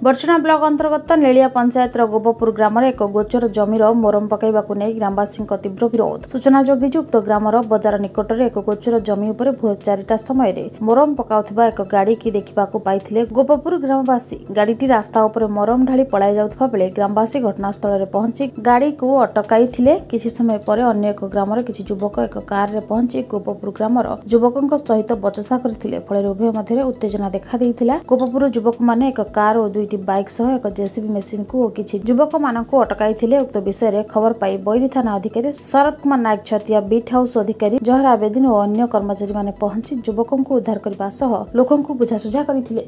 बर्षणा block अंतर्गत नेलिया पंचायत गोपपुर ग्राम एक गोचर जमीर मोरम पकाइबाकु नै ग्रामवासी तीव्र विरोध। सूचनाजोग्य उक्त ग्रामर बजार निकट में एक गोचर जमी उपर भोर 4टा समय मोरम पकाउथिबा एक गाड़ी की देखिबाकु पाइथिले गोपपुर ग्रामवासी। गाड़ीटी रास्ता उपर मोरम ढाली पलाई जाउथबा बेले ग्रामवासी घटनास्थल में पहुंची गाड़ी को अटकाइथिले। किछि समय पर अन्य एक ग्रामर किछि युवक एक कार रे पहुंची गोपपुर ग्रामर युवकक सहित बचसा करथिले। फल उभय मध्य उत्तेजना देखा देइथिला। गोपपुर युवक माने एक कार और 2टी बाइक सह एक जेसीबी मेसिन को किछि युवक मानक अटकाइथिले। उक्त विषय रे खबर पाई बैरी थाना अधिकारी शरद कुमार नायक छतिया बीट हाउस अधिकारी जहर आवेदन और अन्य कर्मचारी माने पहुंची युवकों को उद्धार करबा सह लोकों को बुझासुझा करथिले।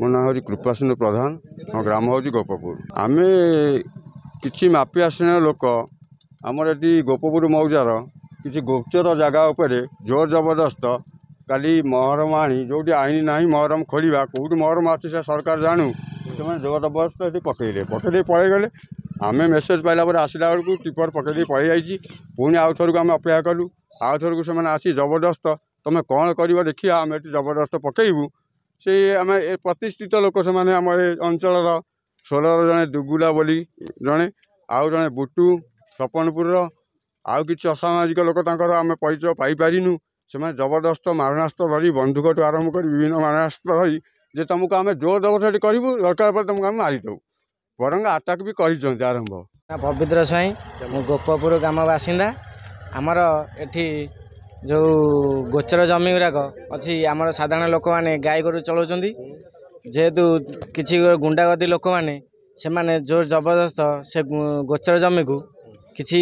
मो ना हरि कृपासिंह प्रधान, ग्राम हूँ गोपपुर। आमे किछि माफिया श्रेणी लोक आमर एटी गोपपुर मौजार किछि गोचर जगह उपरे जोर जबरदस्त काली महरम आनी जो आईन ना महरम खोलिया कौट महरम आसी सरकार जानू से जबरदस्त ये पकड़े पलि गले। आम मेसेज पाइला आसला बेलू टिपर पकड़ पलि जाइए। पुणी आउ थर को आम अपेक्षा कलु। आउ थर को से आसी जबरदस्त तुम कौन कर देखिए आम ये जबरदस्त पकड़ू से आम प्रतिष्ठित लोक से आम अंचल 16 जने दुगुला बोली जड़े आउ जड़े बुटू सपनपुर आउ कि असामाजिक लोक आम परिचय पाइपारिनु। से जबरदस्त मारणास्त्र धरी बंधुक ठू आरंभ कर विभिन्न मारणास्त्र धरी जे तुमको आम जोर जबरदस्ती करूँ दरकार पर तुमको आम मारिदेव बरंग आटाक भी कर आरंभ। पवित्र साई गोपपुर ग्राम बासिंदा। आमर एठी जो गोचर जमी गुराक अच्छी आमर साधारण लोक मैंने गाय गोरु चलाउछन्ति जेहेतु किछि गुंडागर्दी लोक मैंने से माने जोर जबरदस्त से गोचर जमी को किछि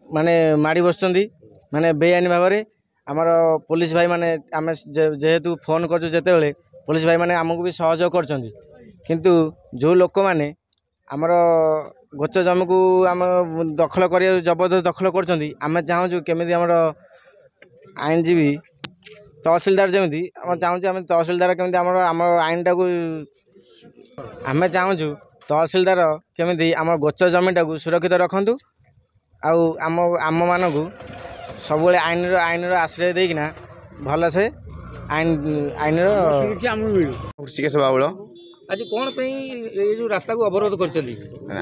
माने माड़ी बसुछन्ति माने बेआईन भाव में। आमर पुलिस भाई माने आम जेहेतु फोन करछु जेतेबेले पुलिस भाई माने आमको भी सहयोग करछन्ति किंतु जो लोक मैंने आमर गोचर जमी को आम दखल कर जबरदस्त दखल करछन्ति। आम चाहूँ केमिति आमर आईनजीवी तहसिलदार जमी आम चाहूँ आम तहसिलदार केमिति आमर आमर आईन टाक आम चाहूँ तहसिलदार केमिति आमर गोचर जमीटा को सुरक्षित रखंतु आउ आम आम मानकु सब आईन आश्रय देकिना भल से आईन ऋषिकेश बाबुल। आज कौन पे ये जो रास्ता को अवरोध कर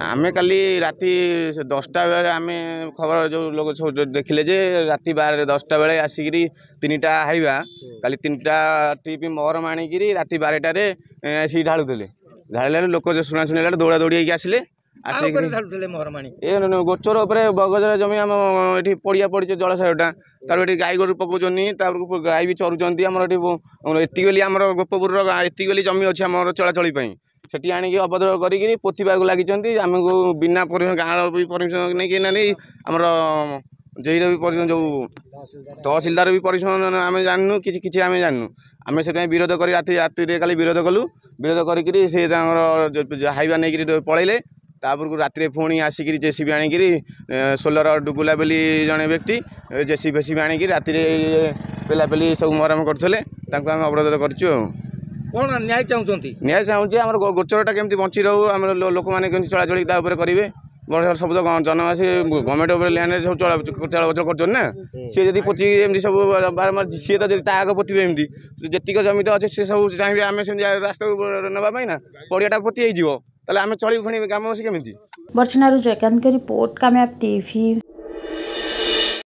आमे काली राति 10टा बेले आमे खबर जो लोग देखिले जे राति 10टा बेले आसिकी 3टा हाइवा काली 3टा ट्रिप महरम आनिकी राति 12टारे सी ढालुले ढाड़े लोक शुणा शुणा दौड़ा दौड़ी आसिले गोचर बगजर जमी आम ये पड़िया पड़ी जलाशयटा तार ये गाई गोरु पकाउनी गाई भी चरुँच एतिकली आम गोपपुर एतिकली जमी अच्छी आम चलाचल से आणिकी अभद्र कर पोथीबा लगी आमको बिना गाँव भी परमिशन नहीं आमर जेईर भी जो तहसिलदार भी परमिशन आम जानू कि आम जानू आम से विरोध कर राति काली विरोध कलु विरोध कर हाइवा नहीं पलैले तापर को राति पुणी आसिक जेसीबी आनिकी 16 डुगुला बोली जड़े व्यक्ति जेसीबी फेसीबी आनिकी राति पेलापेली सब मरम करते आम अवरोध करूँ। कौन न्याय चाहते न्याय चाहूँगी आम गोचरटा केमती बंची रहू आम लोक मैंने केमती चलाचल करेंगे बड़ सब तो जनवासी गवर्नमेंट लैंड सब चलाचल कर ना सी जब पोती एमती सब बारम्बार सी तो आग पोते एमती जीक जमी तो अच्छे से सब चाहिए आम से रास्ता नापी ना पड़ियाटा पोती हो आम चलू पुणी ग्रामवासी केमी। बर्षणारू जयकांत की रिपोर्ट कामयाब टीवी।